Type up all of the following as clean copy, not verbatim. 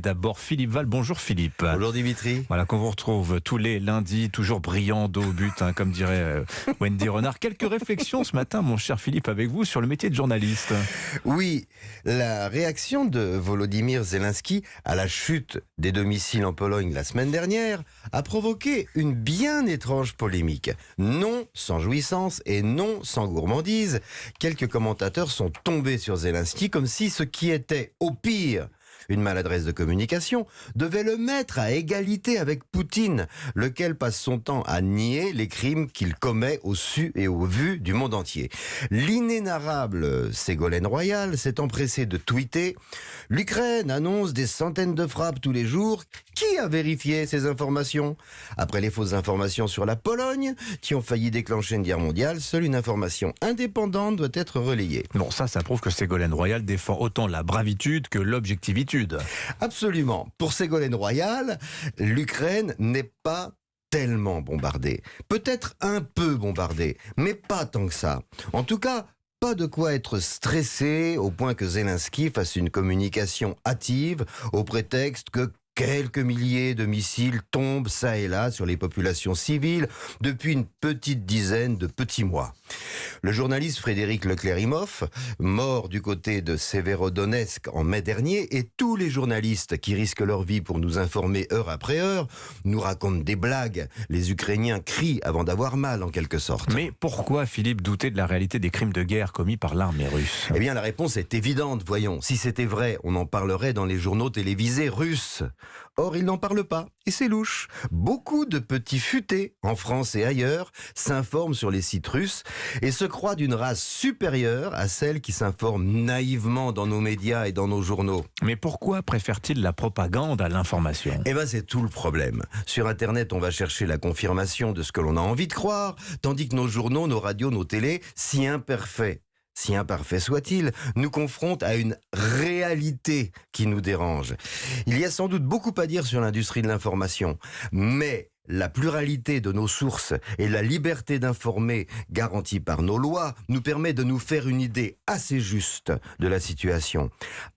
D'abord Philippe Val. Bonjour Philippe. Bonjour Dimitri. Voilà, qu'on vous retrouve tous les lundis, toujours brillant, dos au but, comme dirait Wendy Renard. Quelques réflexions ce matin, mon cher Philippe, avec vous sur le métier de journaliste. Oui, la réaction de Volodymyr Zelensky à la chute des domiciles en Pologne la semaine dernière a provoqué une bien étrange polémique. Non sans jouissance et non sans gourmandise, quelques commentateurs sont tombés sur Zelensky comme si ce qui était au pire une maladresse de communication, devait le mettre à égalité avec Poutine, lequel passe son temps à nier les crimes qu'il commet au su et au vu du monde entier. L'inénarrable Ségolène Royal s'est empressé de tweeter « L'Ukraine annonce des centaines de frappes tous les jours. Qui a vérifié ces informations ?» Après les fausses informations sur la Pologne, qui ont failli déclencher une guerre mondiale, seule une information indépendante doit être relayée. Bon, ça prouve que Ségolène Royal défend autant la bravitude que l'objectivitude. Absolument. Pour Ségolène Royal, l'Ukraine n'est pas tellement bombardée. Peut-être un peu bombardée, mais pas tant que ça. En tout cas, pas de quoi être stressé au point que Zelensky fasse une communication hâtive au prétexte que quelques milliers de missiles tombent ça et là sur les populations civiles depuis une petite dizaine de petits mois. Le journaliste Frédéric Leclerimoff, mort du côté de Severodonetsk en mai dernier, et tous les journalistes qui risquent leur vie pour nous informer heure après heure, nous racontent des blagues. Les Ukrainiens crient avant d'avoir mal, en quelque sorte. Mais pourquoi, Philippe, douter de la réalité des crimes de guerre commis par l'armée russe ? Eh bien, la réponse est évidente, voyons. Si c'était vrai, on en parlerait dans les journaux télévisés russes. Or, ils n'en parlent pas, et c'est louche. Beaucoup de petits futés, en France et ailleurs, s'informent sur les sites russes et se croient d'une race supérieure à celle qui s'informe naïvement dans nos médias et dans nos journaux. Mais pourquoi préfèrent-ils la propagande à l'information ? Eh bien, c'est tout le problème. Sur Internet, on va chercher la confirmation de ce que l'on a envie de croire, tandis que nos journaux, nos radios, nos télés, si imparfaits soit-il, nous confrontent à une réalité qui nous dérange. Il y a sans doute beaucoup à dire sur l'industrie de l'information, mais la pluralité de nos sources et la liberté d'informer garantie par nos lois nous permet de nous faire une idée assez juste de la situation.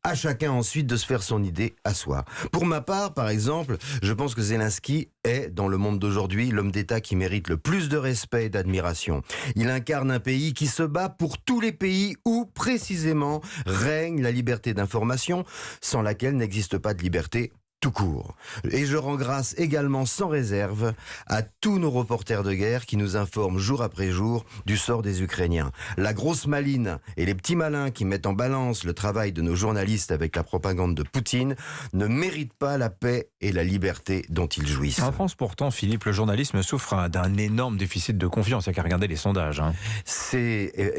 À chacun ensuite de se faire son idée à soi. Pour ma part, par exemple, je pense que Zelensky est, dans le monde d'aujourd'hui, l'homme d'État qui mérite le plus de respect et d'admiration. Il incarne un pays qui se bat pour tous les pays où, précisément, règne la liberté d'information, sans laquelle n'existe pas de liberté tout court. Et je rends grâce également sans réserve à tous nos reporters de guerre qui nous informent jour après jour du sort des Ukrainiens. La grosse maline et les petits malins qui mettent en balance le travail de nos journalistes avec la propagande de Poutine ne méritent pas la paix et la liberté dont ils jouissent. En France, pourtant, Philippe, le journalisme souffre d'un énorme déficit de confiance. Il n'y a qu'à regarder les sondages.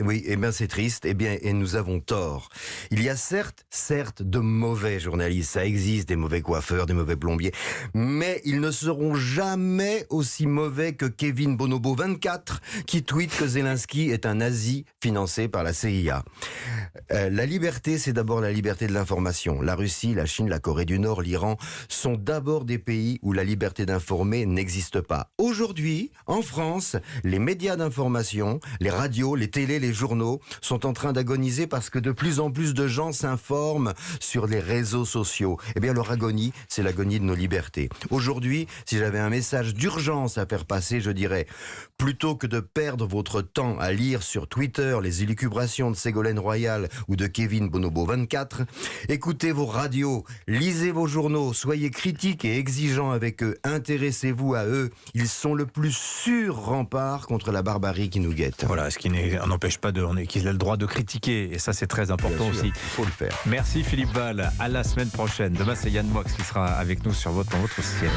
Oui, c'est triste. Et nous avons tort. Il y a certes de mauvais journalistes. Ça existe, des mauvais coiffeurs, des mauvais plombiers, mais ils ne seront jamais aussi mauvais que Kevin Bonobo 24 qui tweet que Zelensky est un nazi financé par la CIA. La liberté, c'est d'abord la liberté de l'information. La Russie, la Chine, la Corée du Nord, l'Iran sont d'abord des pays où la liberté d'informer n'existe pas. Aujourd'hui, en France, les médias d'information, les radios, les télés, les journaux sont en train d'agoniser parce que de plus en plus de gens s'informent sur les réseaux sociaux. Eh bien, leur agonie, c'est l'agonie de nos libertés. Aujourd'hui, si j'avais un message d'urgence à faire passer, je dirais, plutôt que de perdre votre temps à lire sur Twitter les élucubrations de Ségolène Royal ou de Kevin Bonobo 24, écoutez vos radios, lisez vos journaux, soyez critiques et exigeants avec eux, intéressez-vous à eux. Ils sont le plus sûr rempart contre la barbarie qui nous guette. Voilà, ce qui n'empêche pas qu'ils aient le droit de critiquer, et ça c'est très important aussi. Il faut le faire. Merci Philippe Val, à la semaine prochaine. Demain c'est Yann Moix qui sera avec nous dans votre siège.